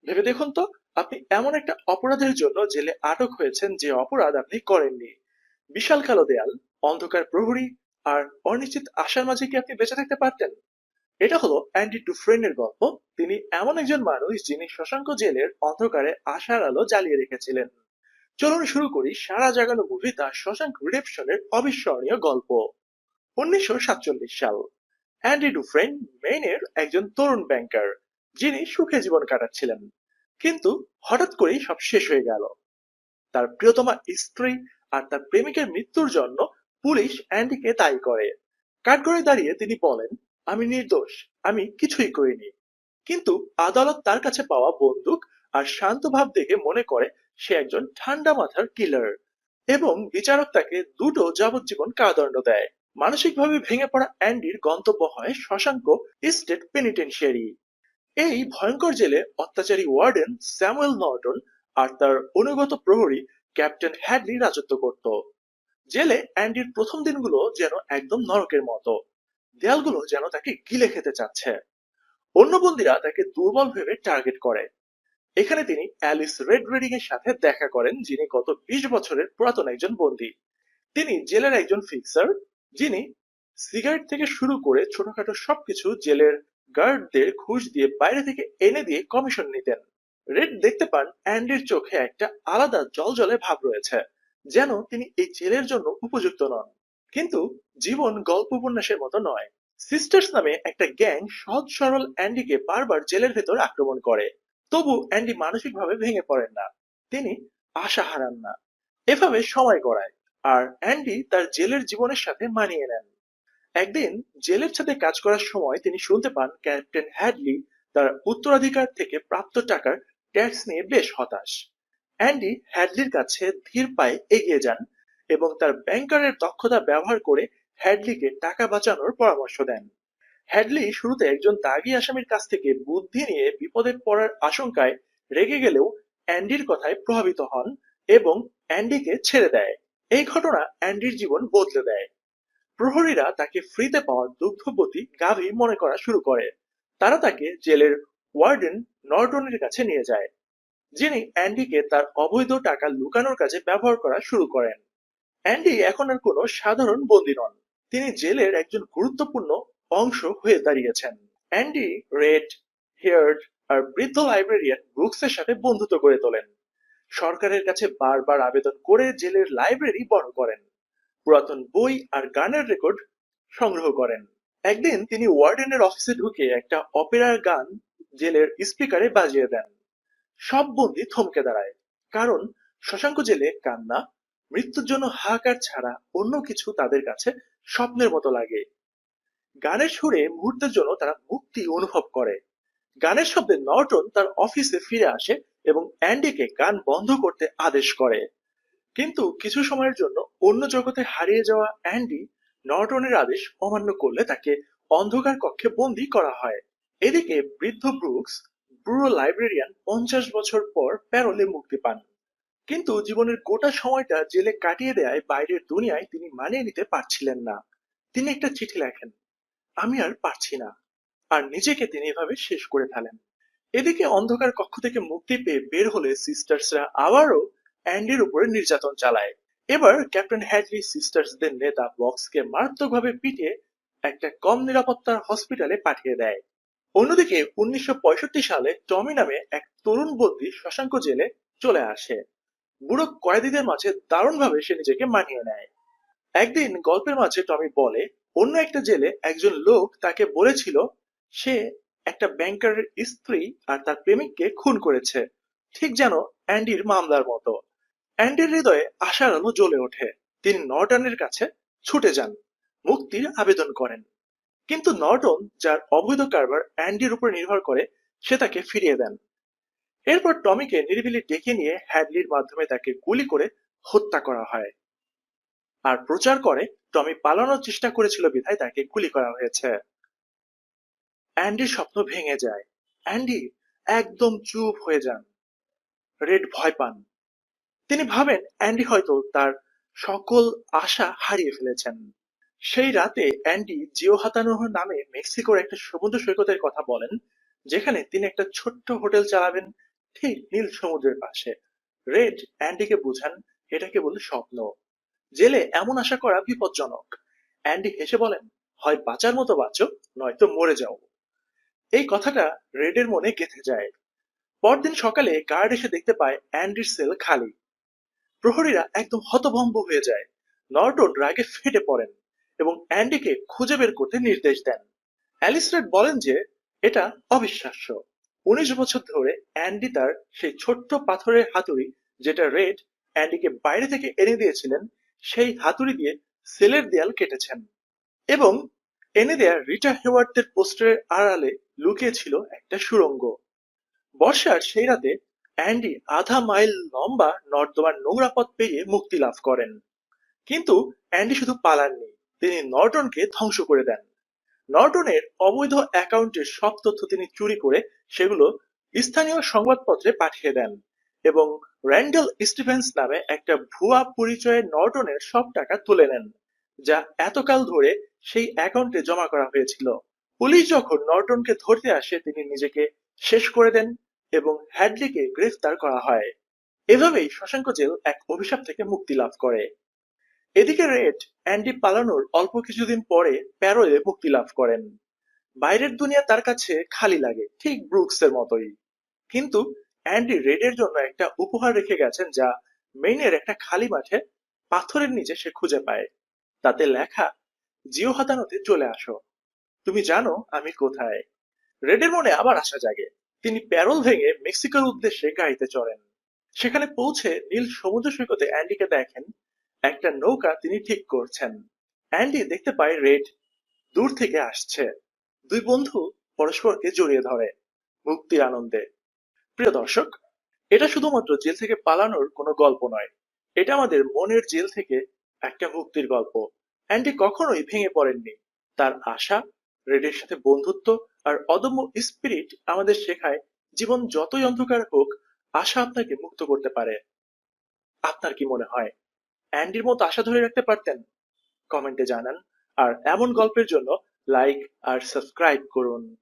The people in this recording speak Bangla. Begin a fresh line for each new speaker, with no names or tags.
ভেবে দেখুন তো, আপনি এমন একটা অপরাধের জন্য জেলে আটক হয়েছেন যে অপরাধ আপনি করেননি। বিশাল কালো দেয়াল, অন্ধকার প্রহরী আর অনিশ্চিত আশার মাঝে কি আপনি বেঁচে থাকতে পারতেন? এটা হলো অ্যান্ডি ডুফ্রেনের গল্প। তিনি এমন একজন মানুষ যিনি শশাঙ্ক জেলের অন্ধকারে আশার আলো জ্বালিয়ে রেখেছিলেন। চলুন শুরু করি সারা জাগানো মুভি দ্য শশাঙ্ক রিডেম্পশনের অবিস্মরণীয় গল্প। 1947 সাল। অ্যান্ডি ডুফ্রেন মেইনের একজন তরুণ ব্যাংকার, যিনি সুখে জীবন কাটাচ্ছিলেন। কিন্তু হঠাৎ করেই সব শেষ হয়ে গেল। তার প্রিয়তমা স্ত্রী আর তার প্রেমিকের মৃত্যুর জন্য পুলিশ অ্যান্ডিকে দায়ী করে। কাঠগড়ায় দাঁড়িয়ে তিনি বলেন, আমি নির্দোষ, আমি কিছুই করিনি। কিন্তু আদালত তার কাছে পাওয়া বন্দুক আর শান্ত ভাব দেখে মনে করে সে একজন ঠান্ডা মাথার কিলার, এবং বিচারক তাকে দুটো যাবজ্জীবন কারাদণ্ড দেয়। মানসিকভাবে ভেঙে পড়া অ্যান্ডির গন্তব্য হয় শশাঙ্ক স্টেট পেনিটেনশিয়ারি। এই ভয়ঙ্কর জেলে অত্যাচারী ওয়ার্ডেন স্যামুয়েল নর্টন আর তার অনুগত প্রহরী ক্যাপ্টেন হ্যাডলি রাজত্ব করত। জেলে অ্যান্ডির প্রথম দিনগুলো যেন একদম নরকের মতো। দেয়ালগুলো যেন তাকে গিলে খেতে চাচ্ছে। অন্য বন্দীরা তাকে দুর্বল ভেবে টার্গেট করে। এখানে তিনি অ্যালিস রেড রেডিং এর সাথে দেখা করেন, যিনি গত 20 বছরের পুরাতন একজন বন্দী। তিনি জেলের একজন ফিক্সার, যিনি সিগারেট থেকে শুরু করে ছোটখাটো সবকিছু জেলের গার্ডদের ঘুষ দিয়ে বাইরে থেকে এনে দিয়ে কমিশন নিতেন। রেড দেখতে পান অ্যান্ডির চোখে একটা আলাদা জলজলে ভাব রয়েছে, যেন তিনি এই জেলের জন্য উপযুক্ত নন। কিন্তু জীবন গল্প উপন্যাসের মতো নয়। সিস্টার্স নামে একটা গ্যাং সহজ সরল অ্যান্ডিকে বারবার জেলের ভেতর আক্রমণ করে। তবু অ্যান্ডি মানসিকভাবে ভেঙে পড়েন না। তিনি আশা হারান না। এভাবে সময় গড়ায়, আর অ্যান্ডি তার জেলের জীবনের সাথে মানিয়ে নেন। একদিন জেলের সাথে কাজ করার সময় তিনি শুনতে পান ক্যাপ্টেন হ্যাডলি তার উত্তরাধিকার থেকে প্রাপ্ত টাকার ট্যাক্স নিয়ে বেশ হতাশ। অ্যান্ডি হ্যাডলির কাছে ধীর পায়ে এগিয়ে যান এবং তার ব্যাংকারের দক্ষতা ব্যবহার করে হ্যাডলিকে টাকা বাঁচানোর পরামর্শ দেন। হ্যাডলি শুরুতে একজন দাগী আসামির কাছ থেকে বুদ্ধি নিয়ে বিপদে পড়ার আশঙ্কায় রেগে গেলেও অ্যান্ডির কথায় প্রভাবিত হন এবং অ্যান্ডিকে ছেড়ে দেয়। এই ঘটনা অ্যান্ডির জীবন বদলে দেয়। প্রহরীরা তাকে ফ্রিতে পাওয়া দুগ্ধবতী গাভী মনে করা শুরু করে। তারা তাকে জেলের ওয়ার্ডেন নর্টনের কাছে নিয়ে যায়, যিনি অ্যান্ডিকে তার অবৈধ টাকা লুকানোর কাজে ব্যবহার করা শুরু করেন। অ্যান্ডি এখন আর কোনো সাধারণ বন্দী নন, তিনি জেলের একজন গুরুত্বপূর্ণ অংশ হয়ে দাঁড়িয়েছেন। অ্যান্ডি রেড হেয়ার্ড আর বৃদ্ধ লাইব্রেরিয়ান ব্রুকসের সাথে বন্ধুত্ব গড়ে তোলেন। সরকারের কাছে বারবার আবেদন করে জেলের লাইব্রেরি বড় করেন, পুরাতন বই আর গানের রেকর্ড সংগ্রহ করেন। একদিন তিনি ওয়ার্ডেনের অফিসে ঢুকে একটা অপেরার গান জেলের স্পিকারে বাজিয়ে দেন। সব বন্দী থমকে দাঁড়ায়, কারণ শশাঙ্ক জেলে কান্না, মৃত্যুর জন্য হাহাকার ছাড়া অন্য কিছু তাদের কাছে স্বপ্নের মতো লাগে। গানের সুরে মুহূর্তের জন্য তারা মুক্তি অনুভব করে। গানের শব্দে নর্টন তার অফিসে ফিরে আসে এবং অ্যান্ডিকে গান বন্ধ করতে আদেশ করে। কিন্তু কিছু সময়ের জন্য অন্য জগতে হারিয়ে যাওয়া অ্যান্ডি নর্টনের আদেশ অমান্য করলে তাকে অন্ধকার কক্ষে বন্দী করা হয়। এদিকে বৃদ্ধ ব্রুকস, ব্যুরো লাইব্রেরিয়ান, 50 বছর পর প্যারোলে মুক্তি পান। কিন্তু জীবনের গোটা সময়টা জেলে কাটিয়ে দেয় বাইরের দুনিয়ায় তিনি মানিয়ে নিতে পারছিলেন না। তিনি একটা চিঠি লেখেন, আমি আর পারছি না, আর নিজেকে তিনি এভাবে শেষ করে ফেলেন। এদিকে অন্ধকার কক্ষ থেকে মুক্তি পেয়ে বের হলে সিস্টার্সরা আবারও অ্যান্ডির উপরে নির্যাতন চালায়। এবার ক্যাপ্টেন হ্যাডলি সিস্টার্সদের নেতা বক্সকে মারাত্মকভাবে পিটিয়ে একটা কম নিরাপত্তার হসপিটালে পাঠিয়ে দেয়। অন্যদিকে 1965 সালে টমি নামে এক তরুণ বন্দী শশাঙ্ক জেলে চলে আসে। বুড়ো কয়েদিদের মাঝে দারুণভাবে সে নিজেকে মানিয়ে নেয়। একদিন গল্পের মাঝে টমি বলে, অন্য একটা জেলে একজন লোক তাকে বলেছিল সে একটা ব্যাংকারের স্ত্রী আর তার প্রেমিককে খুন করেছে, ঠিক যেন অ্যান্ডির মামলার মতো। অ্যান্ডির হৃদয়ে আশার আলো জ্বলে ওঠে। তিনি নর্টনের কাছে ছুটে যান, মুক্তির আবেদন করেন। কিন্তু নর্টন, যার অবৈধ কারবার অ্যান্ডির উপর নির্ভর করে, সে তাকে ফিরিয়ে দেন। এরপর টমিকে নিরিবিলি ডেকে নিয়ে হ্যাডলির মাধ্যমে তাকে গুলি করে হত্যা করা হয়, আর প্রচার করে টমি পালানোর চেষ্টা করেছিল বিধায় তাকে গুলি করা হয়েছে। অ্যান্ডির স্বপ্ন ভেঙে যায়। অ্যান্ডি একদম চুপ হয়ে যান। রেড ভয় পান। তিনি ভাবেন অ্যান্ডি হয়তো তার সকল আশা হারিয়ে ফেলেছেন। সেই রাতে অ্যান্ডি জিও হাতানোর নামে মেক্সিকোর একটা সমুদ্র সৈকতের কথা বলেন, যেখানে তিনি একটা ছোট্ট হোটেল চালাবেন ঠিক নীল সমুদ্রের পাশে। রেড অ্যান্ডিকে বুঝান এটা কেবল স্বপ্ন। জেলে এমন আশা করা বিপজ্জনক। অ্যান্ডি হেসে বলেন, হয় বাঁচার মতো বাঁচো, নয়তো মরে যাও। এই কথাটা রেডের মনে গেঁথে যায়। পরদিন সকালে গার্ড এসে দেখতে পায় অ্যান্ডির সেল খালি। প্রহরীরা একদম হতভম্ব হয়ে যায়। নর্টন রাগে ফেটে পড়েন এবং অ্যান্ডিকে খুঁজে বের করতে নির্দেশ দেন। অ্যালিস রেড বলেন যে এটা অবিশ্বাস্য। 19 বছর ধরে অ্যান্ডি তার সেই ছোট্ট পাথরের হাতুড়ি, যেটা রেড অ্যান্ডিকে বাইরে থেকে এনে দিয়েছিলেন, সেই হাতুড়ি দিয়ে সেলের দেয়াল কেটেছেন। এবং এনে দেয়া রিটা হেওয়ার্ডদের পোস্টারের আড়ালে লুকিয়ে ছিল একটা সুড়ঙ্গ। বর্ষার সেই রাতে অ্যান্ডি আধা মাইল লম্বা নর্দমার নোংরা পথ পেরিয়ে মুক্তি লাভ করেন। কিন্তু অ্যান্ডি শুধু পালাননি, তিনি নর্টনকে ধ্বংস করে দেন। নর্টনের অবৈধ অ্যাকাউন্টের সব তথ্য তিনি চুরি করে সেগুলো স্থানীয় সংবাদপত্রে পাঠিয়ে দেন এবং র্যান্ডেল স্টিভেন্স নামে একটা ভুয়া পরিচয়ে নর্টনের সব টাকা তুলে নেন, যা এতকাল ধরে সেই অ্যাকাউন্টে জমা করা হয়েছিল। পুলিশ যখন নর্টনকে ধরতে আসে তিনি নিজেকে শেষ করে দেন এবং হ্যাডলিকে গ্রেফতার করা হয়। এভাবেই শশাঙ্ক জেল এক অভিশাপ থেকে মুক্তি লাভ করে। এদিকে রেড অ্যান্ডি পালানোর অল্প কিছুদিন পরে প্যারোলে মুক্তি লাভ করেন। বাইরের দুনিয়া তার কাছে খালি লাগে, ঠিক ব্রুকসের মতোই। কিন্তু অ্যান্ডি রেডের জন্য একটা উপহার রেখে গেছেন, যা মেইনের একটা খালি মাঠে পাথরের নিচে সে খুঁজে পায়। তাতে লেখা, জিও হাতানোতে চলে আসো, তুমি জানো আমি কোথায়। রেডের মনে আবার আশা জাগে। তিনি প্যারোল ভেঙে মেক্সিকোর উদ্দেশ্যে গাড়িতে চড়েন। সেখানে পৌঁছে নীল সমুদ্র সৈকতে অ্যান্ডিকে দেখেন একটা নৌকা তিনি ঠিক করছেন। অ্যান্ডি দেখতে পায় রেড দূর থেকে আসছে। দুই বন্ধু পরস্পরকে জড়িয়ে ধরে মুক্তির আনন্দে। প্রিয় দর্শক, এটা শুধুমাত্র জেল থেকে পালানোর কোনো গল্প নয়, এটা আমাদের মনের জেল থেকে একটা মুক্তির গল্প। অ্যান্ডি কখনোই ভেঙে পড়েননি। তার আশা, রেডের সাথে বন্ধুত্ব আর অদম্য স্পিরিট আমাদের শেখায় জীবন যতই অন্ধকার হোক, আশা আপনাকে মুক্ত করতে পারে। আপনার কি মনে হয় অ্যান্ডির মতো আশা ধরে রাখতে পারতেন? কমেন্টে জানান। আর এমন গল্পের জন্য লাইক আর সাবস্ক্রাইব করুন।